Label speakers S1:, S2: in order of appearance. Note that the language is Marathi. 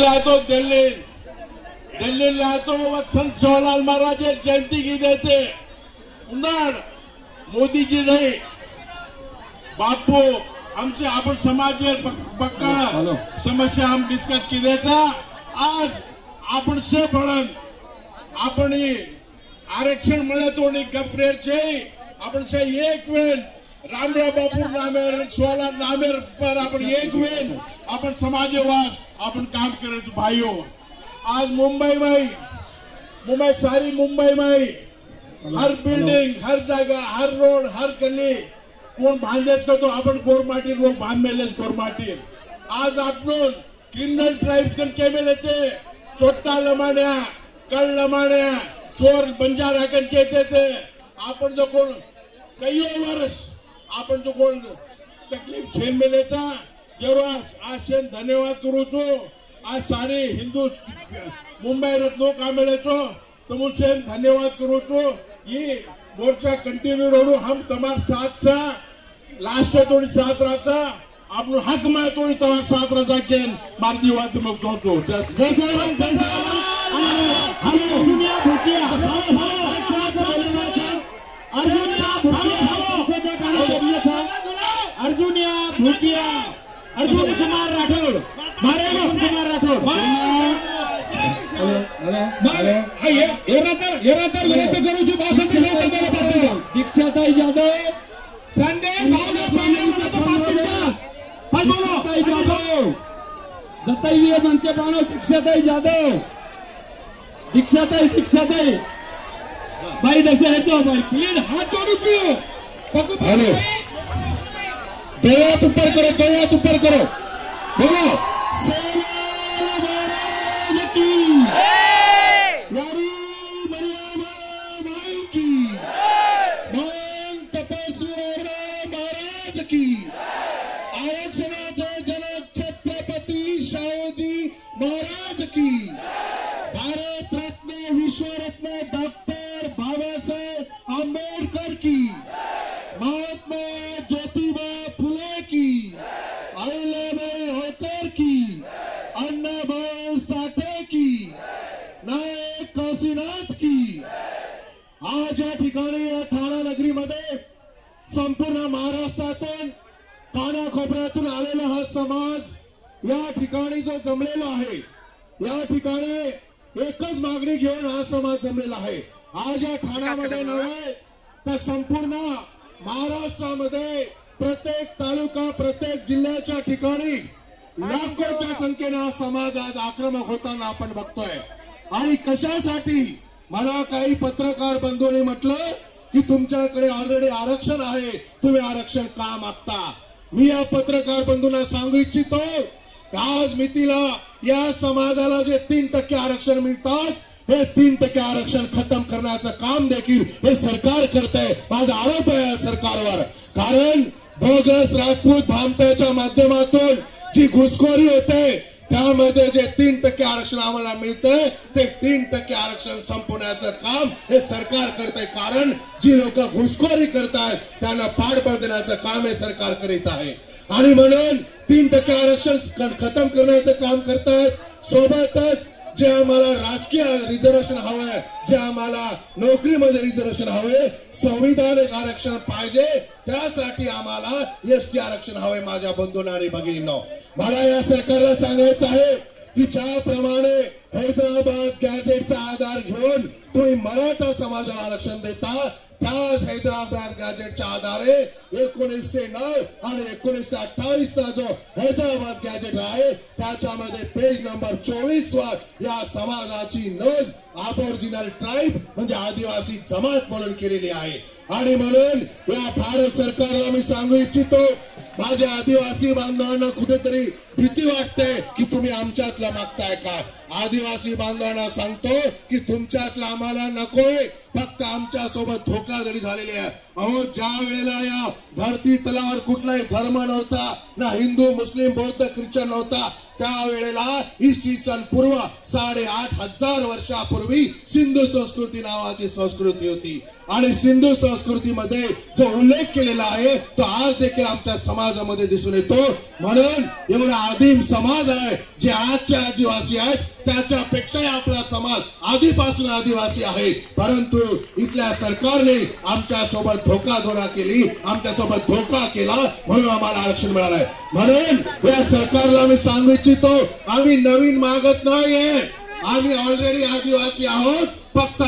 S1: लाया तो दिल्ली लाया तो संत सेवालाल महाराज जयंती की देते उन्हाळ मोदी जी नहीं बापू आमचे आपण समाज पक्का समस्या हम डिस्कस केल्याचा आज आपण से फळन आपण आरक्षण मिळे तो गप्रेरचे आपण से एक वेळ रामराव बापू नामेर सोलार नामेर पर आपण एक वेळ आपण समाजवास आपण काम करायचं भाइयों आज मुंबई सारी मुंबई में हर बिल्डिंग हर जगह हर रोड हर गली कोण बांधेच का तो आपण गोरमाटी लोग बांध मेलेच गोरमाटी आज आपण क्रिमिनल ट्राइब्स कन केमे लेते चोट्टा लमाड्या कळ लमाड्या चोर बंजारा कन कहते थे आपण जो कोण कई वर्ष आपण जो कोण तकलीफ झेल मेलेचा जरूर आज धन्यवाद करू छो आज सारे हिंदू मुंबई रत्नो का मिले छो तो मुझे धन्यवाद करू छो ये मोर्चा कंटिन्यू रहो हम तमार साथ सा लास्ट है थोड़ी साथ राचा आप हक में थोड़ी तमार साथ राचा के मारती बात में सोचो
S2: दुनिया भूतिया अर्जुन कुमार राठौड़ दीक्षाताई जाधव जताई मंचे पानो दीक्षाताई जाधव दीक्षाताई भाई दशा है तो भाई क्लीन हाथ जोड़ू क्यों
S1: दो हाथ ऊपर करो बोलो महाराज की भारत रत्न विश्व रत्न डॉक्टर बाबा साहेब आंबेडकर की महात्मा ज्योतिबा फुले की अहिल्याबाई होळकर की अण्णाभाऊ साठे की नायक काशीनाथ की आज या ठिकाणी या ठाणा नगरीमध्ये संपूर्ण महाराष्ट्रातून कानाकोपऱ्यातून आलेला हा समाज या ठिकाणी जो जमलेला आहे या ठिकाणी एकच मागणी घेऊन हा समाज जमलेला आहे आज या ठाण्यामध्ये नव्हे तर संपूर्ण महाराष्ट्रामध्ये प्रत्येक तालुका प्रत्येक जिल्ह्याच्या ठिकाणी लाखोच्या संख्येने हा समाज आज आक्रमक होताना आपण बघतोय आणि कशासाठी मला काही पत्रकार बंधूंनी म्हटलं की तुमच्याकडे ऑलरेडी आरक्षण आहे तुम्ही आरक्षण का मागता मी या पत्रकार बंधूंना सांगू इच्छितो आज मितीला या समाजाला जे 3% आरक्षण मिळतात हे 3% आरक्षण खत्म करण्याचं काम देखील हे सरकार करतंय माझा आरोप आहे या सरकारवर कारण बोगस राजपूत भामट्याच्या माध्यमातून जी घुसखोरी होते त्यामध्ये जे 3% आरक्षण आम्हाला मिळतंय ते 3% आरक्षण संपवण्याचं काम हे सरकार करतंय कारण जी लोक घुसखोरी करतात त्यांना पाठबळ देण्याचं काम हे सरकार करीत आहे आणि म्हणून 3% आरक्षण खत्म करण्याचं काम करतात सोबतच जे आम्हाला राजकीय रिझर्वेशन हवंय जे आम्हाला नोकरीमध्ये रिझर्वेशन हवे संविधानिक आरक्षण पाहिजे त्यासाठी आम्हाला एसटी आरक्षण हवे माझ्या बंधूंना आणि भगिनींनो मला या सरकारला सांगायचं आहे की ज्याप्रमाणे हैदराबाद गॅजेटचा आधार घेऊन तुम्ही मराठा समाजाला आरक्षण देता त्याच हैदराबाद गॅजेटच्या आधारे 1909 आणि 1928 चा जो हैदराबाद गॅजेट आहे त्याच्यामध्ये पेज नंबर 24 वर या समाजाची नोंद अबोरिजिनल ट्राइब म्हणजे आदिवासी जमात म्हणून केलेली आहे आणि म्हणून या भारत सरकारला मी सांगू इच्छितो माझ्या आदिवासी बांधवांना कुठेतरी भीती वाटते की तुम्ही आमच्यातला मागताय का आदिवासी बांधवांना सांगतो की तुमच्यातला आम्हाला नकोय फक्त आमच्या सोबत धोकाधडी झालेली आहे अहो ज्या वेळेला या धरती तलावर कुठलाही धर्म नव्हता ना हिंदू मुस्लिम बौद्ध ख्रिश्चन नव्हता त्यावेळेला इसवी सन पूर्व 8,500 वर्षापूर्वी सिंधू संस्कृती नावाची संस्कृती होती आणि सिंधू संस्कृतीमध्ये जो उल्लेख केलेला आहे तो आज देखील आमच्या समाजामध्ये दिसून येतो. म्हणून एवढा आदिम समाज आहे जे आजच्या आदिवासी आहेत त्याच्यापेक्षाही आपला समाज आधीपासून आदिवासी आहे. परंतु इथल्या सरकारने आमच्या सोबत धोकाधोका केली, आमच्या सोबत धोका केला म्हणून आम्हाला आरक्षण मिळालंय. म्हणून या सरकारला मी सांगू इच्छितो आम्ही नवीन मागत नाहीये, आम्ही ऑलरेडी आदिवासी आहोत. फक्त